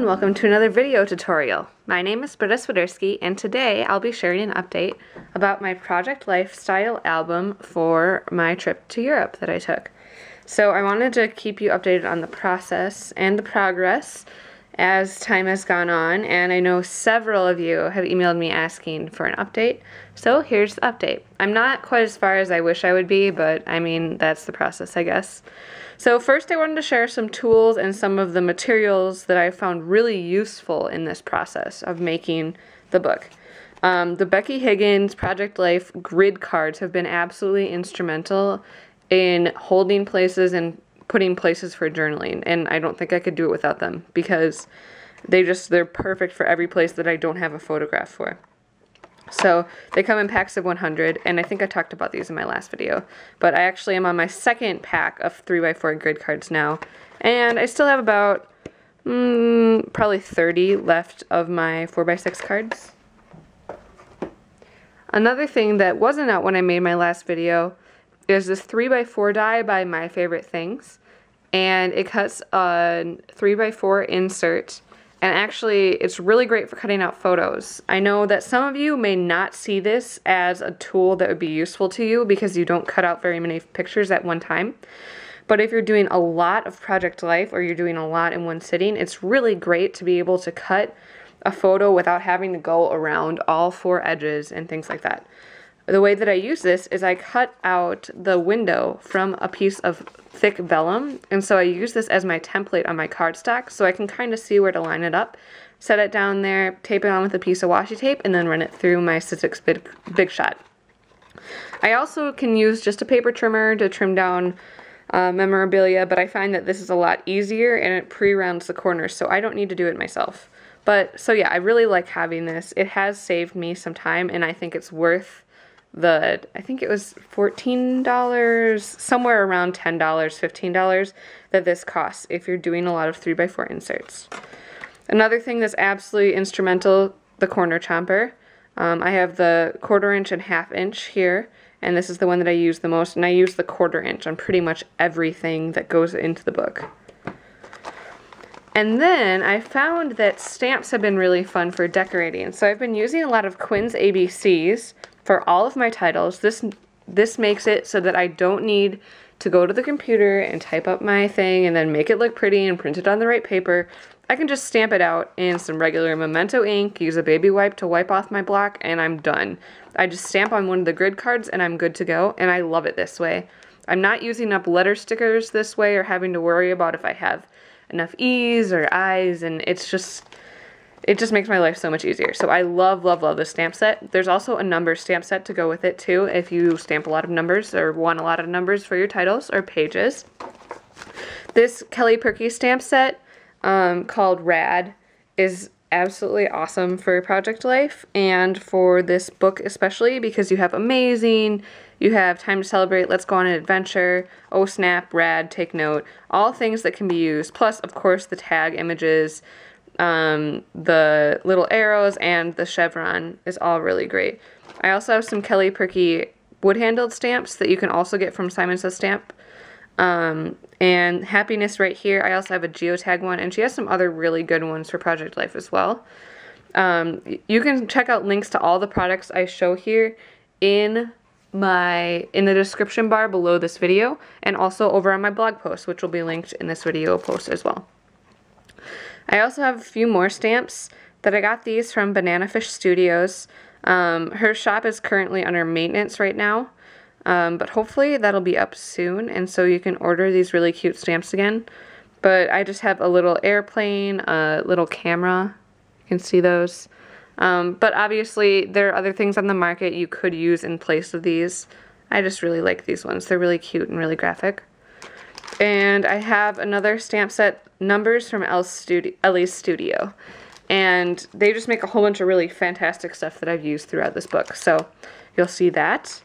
and welcome to another video tutorial. My name is Britta Swiderski, and today I'll be sharing an update about my Project Life style album for my trip to Europe that I took. So I wanted to keep you updated on the process and the progress as time has gone on, and I know several of you have emailed me asking for an update, so here's the update. I'm not quite as far as I wish I would be, but I mean, that's the process, I guess. So first I wanted to share some tools and some of the materials that I found really useful in this process of making the book. The Becky Higgins Project Life grid cards have been absolutely instrumental in holding places and putting places for journaling, and I don't think I could do it without them because they're perfect for every place that I don't have a photograph for. So they come in packs of 100, and I think I talked about these in my last video, but I actually am on my second pack of 3x4 grid cards now, and I still have about probably 30 left of my 4x6 cards. Another thing that wasn't out when I made my last video is this 3x4 die by My Favorite Things, and it cuts a 3x4 insert. And actually, it's really great for cutting out photos. I know that some of you may not see this as a tool that would be useful to you because you don't cut out very many pictures at one time. But if you're doing a lot of Project Life or you're doing a lot in one sitting, it's really great to be able to cut a photo without having to go around all four edges and things like that. The way that I use this is I cut out the window from a piece of thick vellum, and so I use this as my template on my cardstock so I can kind of see where to line it up, set it down there, tape it on with a piece of washi tape, and then run it through my Sizzix Big Shot. I also can use just a paper trimmer to trim down memorabilia, but I find that this is a lot easier and it pre-rounds the corners, so I don't need to do it myself. So yeah, I really like having this. It has saved me some time, and I think it's worth I think it was $14, somewhere around $10, $15 that this costs if you're doing a lot of 3x4 inserts. Another thing that's absolutely instrumental, the corner chomper. I have the 1/4 inch and 1/2 inch here, and this is the one that I use the most, and I use the 1/4 inch on pretty much everything that goes into the book. And then I found that stamps have been really fun for decorating, so I've been using a lot of Quinn's ABCs for all of my titles. This makes it so that I don't need to go to the computer and type up my thing and then make it look pretty and print it on the right paper. I can just stamp it out in some regular Memento ink, use a baby wipe to wipe off my block, and I'm done. I just stamp on one of the grid cards and I'm good to go, and I love it this way. I'm not using up letter stickers this way or having to worry about if I have enough E's or I's, and it just makes my life so much easier. So I love, love, love this stamp set. There's also a number stamp set to go with it too if you stamp a lot of numbers or want a lot of numbers for your titles or pages. This Kelly Purkey stamp set called Rad is absolutely awesome for Project Life and for this book especially because you have amazing, you have time to celebrate, let's go on an adventure, oh snap, rad, take note, all things that can be used, plus of course the tag images, the little arrows, and the chevron is all really great. I also have some Kelly Purkey wood-handled stamps that you can also get from Simon Says Stamp. And Happiness right here, I also have a geotag one, and she has some other really good ones for Project Life as well. You can check out links to all the products I show here in the description bar below this video, and also over on my blog post, which will be linked in this video post as well. I also have a few more stamps that I got these from Banana Fish Studios. Her shop is currently under maintenance right now, but hopefully that'll be up soon, and so you can order these really cute stamps again. But I just have a little airplane, a little camera, you can see those. But obviously there are other things on the market you could use in place of these. I just really like these ones. They're really cute and really graphic. And I have another stamp set, Numbers from Ellie's Studio. And they just make a whole bunch of really fantastic stuff that I've used throughout this book. So you'll see that.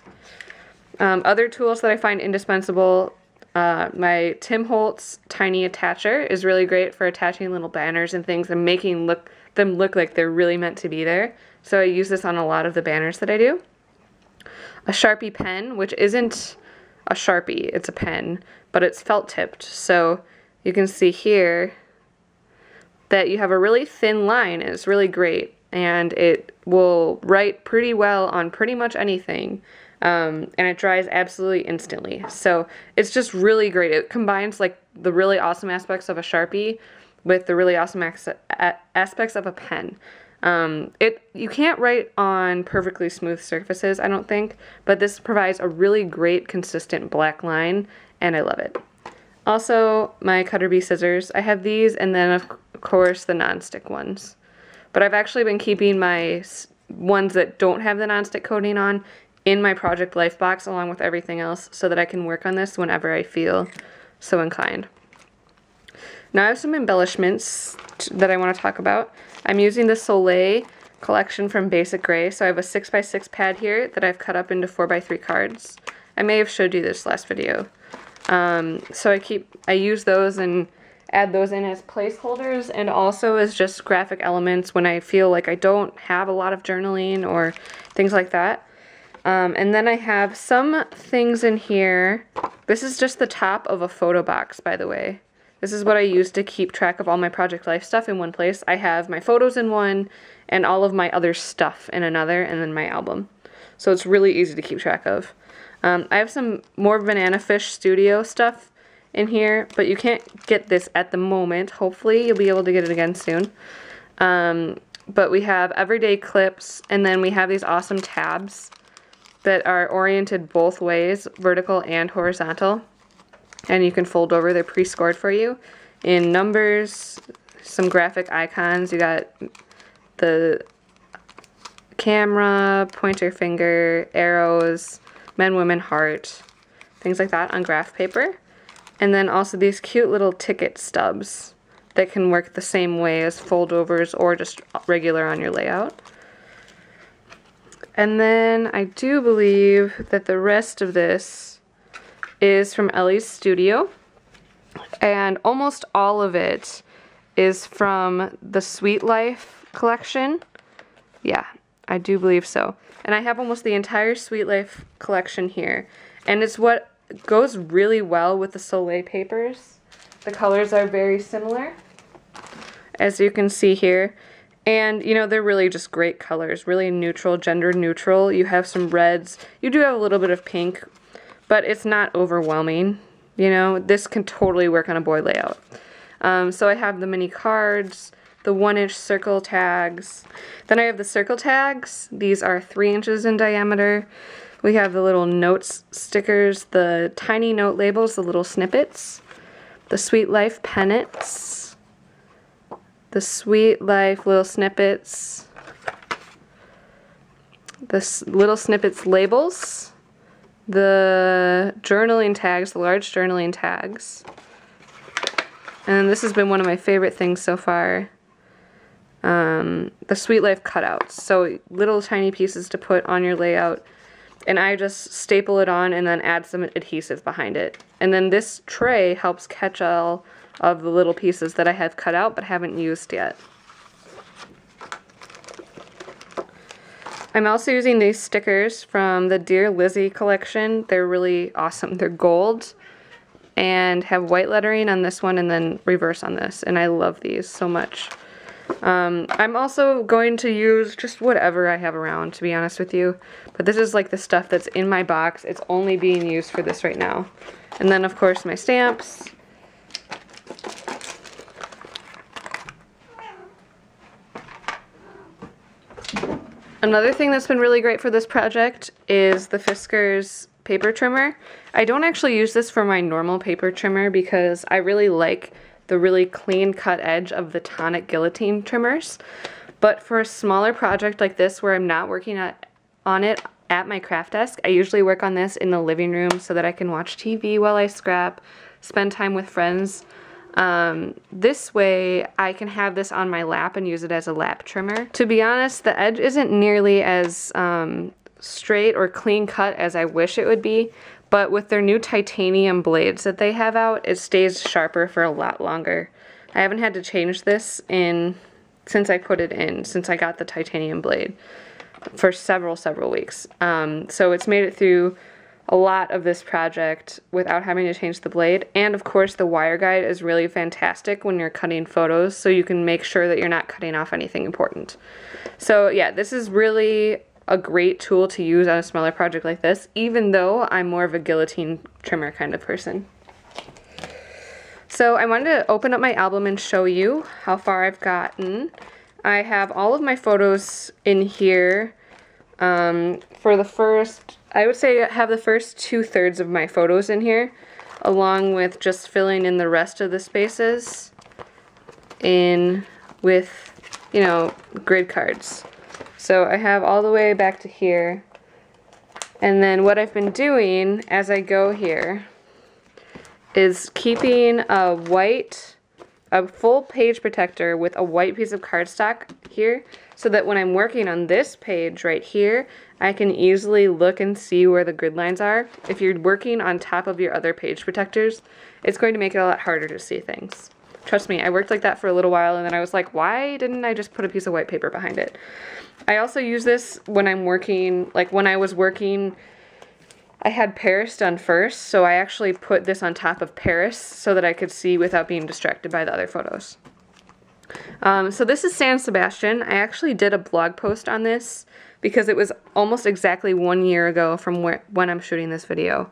Other tools that I find indispensable, my Tim Holtz Tiny Attacher is really great for attaching little banners and things and making them look like they're really meant to be there. So I use this on a lot of the banners that I do. A Sharpie pen, which isn't a Sharpie, it's a pen, but it's felt tipped. So you can see here that you have a really thin line. It's really great, and it will write pretty well on pretty much anything. And it dries absolutely instantly. So it's just really great. It combines like the really awesome aspects of a Sharpie with the really awesome aspects of a pen. You can't write on perfectly smooth surfaces, I don't think, but this provides a really great consistent black line, and I love it. Also, my Cutter Bee scissors. I have these, and then of course the non-stick ones. But I've actually been keeping my ones that don't have the non-stick coating on in my Project Life box along with everything else so that I can work on this whenever I feel so inclined. Now I have some embellishments that I want to talk about. I'm using the Soleil collection from Basic Grey, so I have a 6x6 pad here that I've cut up into 4x3 cards. I may have showed you this last video. So I use those and add those in as placeholders and also as just graphic elements when I feel like I don't have a lot of journaling or things like that. And then I have some things in here. This is just the top of a photo box, by the way. This is what I use to keep track of all my Project Life stuff in one place. I have my photos in one and all of my other stuff in another, and then my album. So it's really easy to keep track of. I have some more Banana Fish Studio stuff in here, but you can't get this at the moment. Hopefully you'll be able to get it again soon. But we have everyday clips, and then we have these awesome tabs that are oriented both ways, vertical and horizontal. And you can fold over. They're pre-scored for you in numbers, some graphic icons. You got the camera, pointer finger, arrows, men, women, heart, things like that on graph paper. And then also these cute little ticket stubs that can work the same way as foldovers or just regular on your layout. And then I do believe that the rest of this is from Ellie's Studio, and almost all of it is from the Sweet Life collection. Yeah, I do believe so. And I have almost the entire Sweet Life collection here, and it's what goes really well with the Soleil papers. The colors are very similar, as you can see here. And, you know, they're really just great colors, really neutral, gender neutral. You have some reds. You do have a little bit of pink, but it's not overwhelming. You know, this can totally work on a boy layout. So I have the mini cards, the 1-inch circle tags. Then I have the circle tags. These are 3 inches in diameter. We have the little notes stickers, the tiny note labels, the little snippets, the Sweet Life pennants, the Sweet Life little snippets, the little snippets labels, the journaling tags, the large journaling tags. And this has been one of my favorite things so far. The Sweet Life cutouts. So little tiny pieces to put on your layout. And I just staple it on and then add some adhesive behind it. And then this tray helps catch all of the little pieces that I have cut out but haven't used yet. I'm also using these stickers from the Dear Lizzie collection. They're really awesome. They're gold and have white lettering on this one and then reverse on this. And I love these so much. I'm also going to use just whatever I have around, to be honest with you. But this is like the stuff that's in my box. It's only being used for this right now. And then, of course, my stamps. Another thing that's been really great for this project is the Fiskars paper trimmer. I don't actually use this for my normal paper trimmer because I really like the really clean cut edge of the Tonic Guillotine trimmers. But for a smaller project like this where I'm not working on it at my craft desk, I usually work on this in the living room so that I can watch TV while I scrap, spend time with friends. This way I can have this on my lap and use it as a lap trimmer. To be honest, the edge isn't nearly as straight or clean cut as I wish it would be, but with their new titanium blades that they have out, it stays sharper for a lot longer. I haven't had to change this since I put it in, since I got the titanium blade, for several weeks. So it's made it through a lot of this project without having to change the blade. And of course the wire guide is really fantastic when you're cutting photos, so you can make sure that you're not cutting off anything important. So yeah, this is really a great tool to use on a smaller project like this, even though I'm more of a guillotine trimmer kind of person. So I wanted to open up my album and show you how far I've gotten. I have all of my photos in here. For the first, I would say I have the first 2/3 of my photos in here, along with just filling in the rest of the spaces in with, you know, grid cards. So I have all the way back to here. And then what I've been doing as I go here is keeping a full page protector with a white piece of cardstock here, so that when I'm working on this page right here, I can easily look and see where the grid lines are. If you're working on top of your other page protectors, it's going to make it a lot harder to see things. Trust me, I worked like that for a little while, and then I was like, why didn't I just put a piece of white paper behind it? I also use this when I'm working, like when I was working, I had Paris done first, so I actually put this on top of Paris so that I could see without being distracted by the other photos. So this is San Sebastian. I actually did a blog post on this because it was almost exactly 1 year ago from when I'm shooting this video.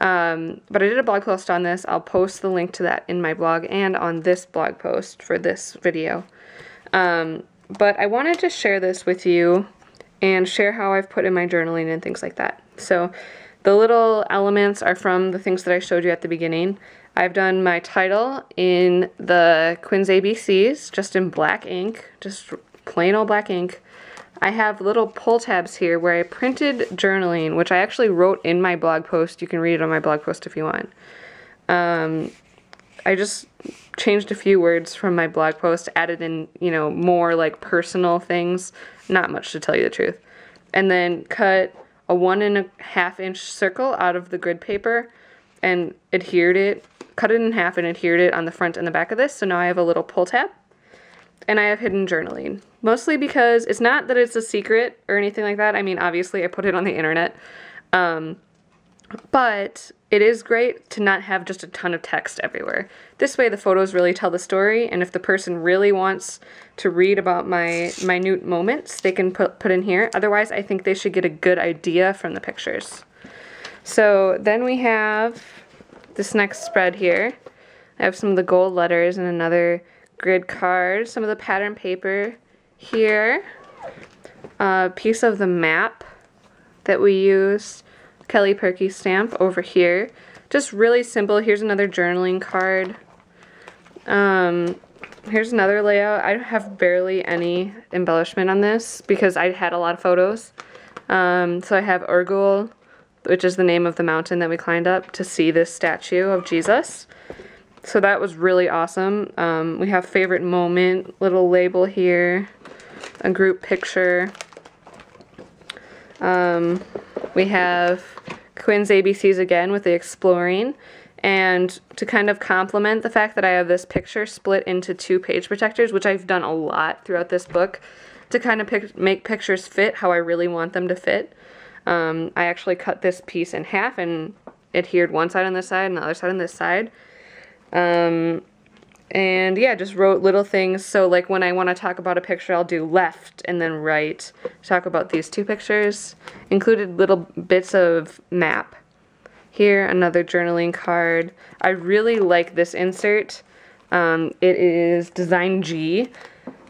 But I did a blog post on this. I'll post the link to that in my blog and on this blog post for this video. But I wanted to share this with you and share how I've put in my journaling and things like that. So the little elements are from the things that I showed you at the beginning. I've done my title in the Quinn's ABCs, just in black ink, just plain old black ink. I have little pull tabs here where I printed journaling, which I actually wrote in my blog post. You can read it on my blog post if you want. I just changed a few words from my blog post, added in, you know, more like personal things, not much to tell you the truth. And then cut a 1.5 inch circle out of the grid paper and adhered it, cut it in half and adhered it on the front and the back of this. So now I have a little pull tab. And I have hidden journaling, mostly because it's not that it's a secret or anything like that. I mean, obviously I put it on the internet, but it is great to not have just a ton of text everywhere. This way the photos really tell the story, and if the person really wants to read about my minute moments, they can put in here. Otherwise, I think they should get a good idea from the pictures. So then we have this next spread here. I have some of the gold letters and another grid card, some of the pattern paper here, a piece of the map that we used, Kelly Perky stamp over here. Just really simple. Here's another journaling card. Here's another layout. I have barely any embellishment on this because I had a lot of photos. So I have Urgul, which is the name of the mountain that we climbed up to see this statue of Jesus. So that was really awesome. We have favorite moment, little label here, a group picture. We have Quinn's ABCs again with the exploring. And to kind of complement the fact that I have this picture split into 2 page protectors, which I've done a lot throughout this book, to kind of make pictures fit how I really want them to fit. I actually cut this piece in half and adhered one side on this side and the other side on this side. And yeah, just wrote little things. So like when I want to talk about a picture, I'll do left and then right. Talk about these 2 pictures. Included little bits of map. Here, another journaling card. I really like this insert. It is Design G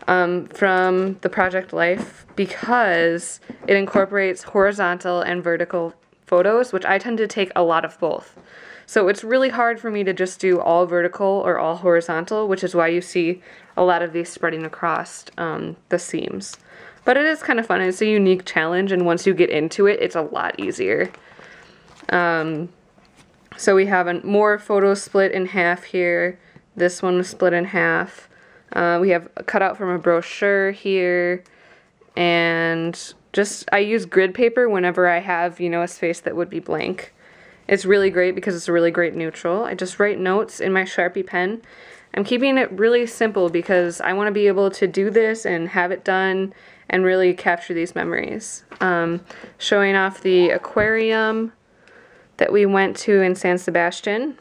from the Project Life because it incorporates horizontal and vertical photos, which I tend to take a lot of both. So it's really hard for me to just do all vertical or all horizontal, which is why you see a lot of these spreading across the seams. But it is kind of fun. It's a unique challenge, and once you get into it, it's a lot easier. So we have more photos split in half here. This one was split in half. We have a cutout from a brochure here. And just, I use grid paper whenever I have, you know, a space that would be blank. It's really great because it's a really great neutral. I just write notes in my Sharpie pen. I'm keeping it really simple because I want to be able to do this and have it done and really capture these memories. Showing off the aquarium. that we went to in San Sebastian.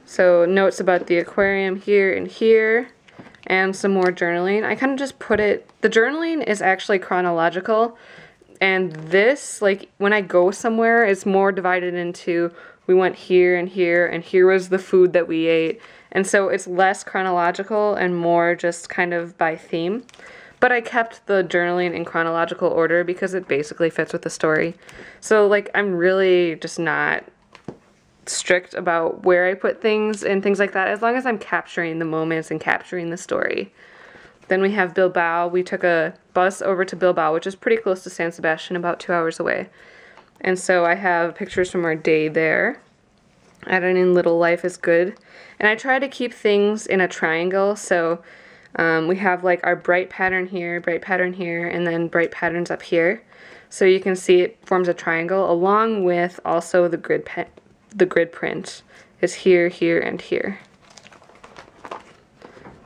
So notes about the aquarium here and here, and some more journaling. I kind of just put it, the journaling is actually chronological, and this, like when I go somewhere, it's more divided into we went here and here, and here was the food that we ate. And so it's less chronological and more just kind of by theme. But I kept the journaling in chronological order because it basically fits with the story. So like I'm really just not strict about where I put things and things like that, as long as I'm capturing the moments and capturing the story. Then we have Bilbao. We took a bus over to Bilbao, which is pretty close to San Sebastian, about 2 hours away. And so I have pictures from our day there. Adding in Little Life is Good. And I try to keep things in a triangle, so we have like our bright pattern here, and then bright patterns up here. So you can see it forms a triangle, along with also the grid print is here, here, and here.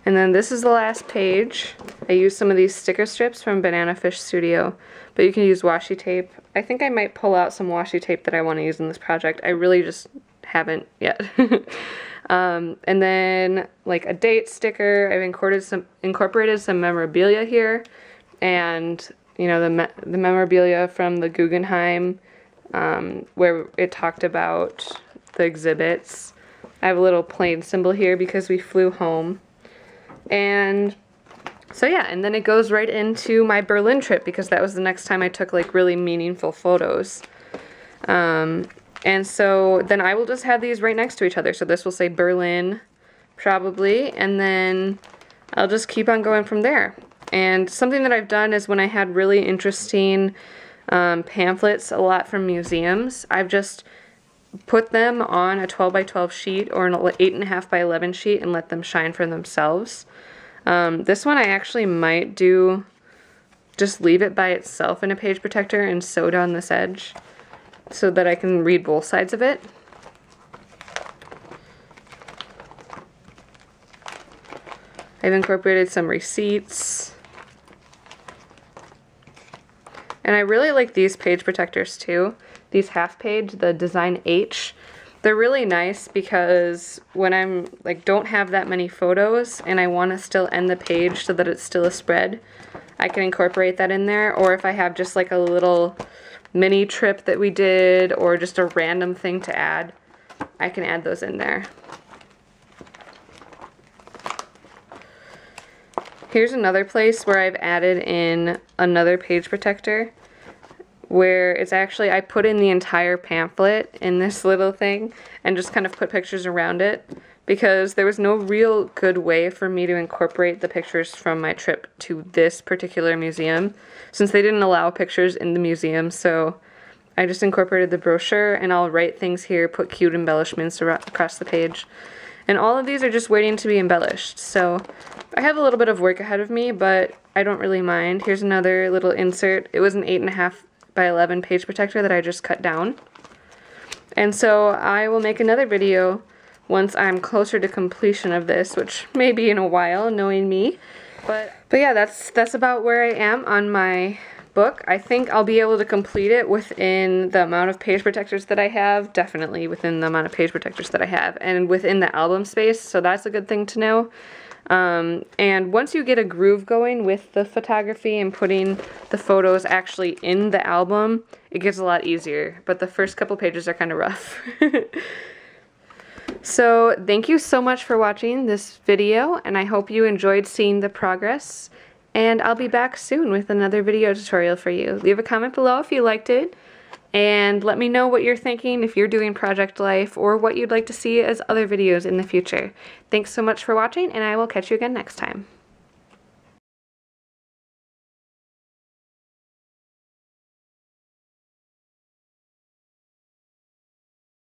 And then this is the last page. I used some of these sticker strips from Banana Fish Studio, but you can use washi tape. I think I might pull out some washi tape that I want to use in this project. I really just haven't yet. And then like a date sticker. I've incorporated some memorabilia here, and you know the memorabilia from the Guggenheim, where it talked about the exhibits. I have a little plane symbol here because we flew home. And so yeah, and then it goes right into my Berlin trip because that was the next time I took like really meaningful photos. And so then I will just have these right next to each other. So this will say Berlin, probably, and then I'll just keep on going from there. And something that I've done is when I had really interesting pamphlets, a lot from museums, I've just put them on a 12 by 12 sheet or an 8.5 by 11 sheet and let them shine for themselves. This one I actually might do, just leave it by itself in a page protector and sew down this edge so that I can read both sides of it. I've incorporated some receipts. And I really like these page protectors too. These half page, the Design H. They're really nice because when I'm like don't have that many photos and I want to still end the page so that it's still a spread, I can incorporate that in there. Or if I have just like a little mini trip that we did or just a random thing to add, I can add those in there. Here's another place where I've added in another page protector where it's actually, I put in the entire pamphlet in this little thing and just kind of put pictures around it because there was no real good way for me to incorporate the pictures from my trip to this particular museum since they didn't allow pictures in the museum. So I just incorporated the brochure, and I'll write things here, put cute embellishments across the page. And all of these are just waiting to be embellished. So I have a little bit of work ahead of me, but I don't really mind. Here's another little insert. It was an 8.5 by 11 page protector that I just cut down. And so I will make another video once I'm closer to completion of this, which may be in a while, knowing me. But yeah, that's about where I am on my book. I think I'll be able to complete it within the amount of page protectors that I have, definitely within the amount of page protectors that I have, and within the album space, so that's a good thing to know. And once you get a groove going with the photography and putting the photos actually in the album, it gets a lot easier, but the first couple pages are kind of rough. So thank you so much for watching this video, and I hope you enjoyed seeing the progress, and I'll be back soon with another video tutorial for you. Leave a comment below if you liked it, and let me know what you're thinking if you're doing Project Life or what you'd like to see as other videos in the future. Thanks so much for watching, and I will catch you again next time.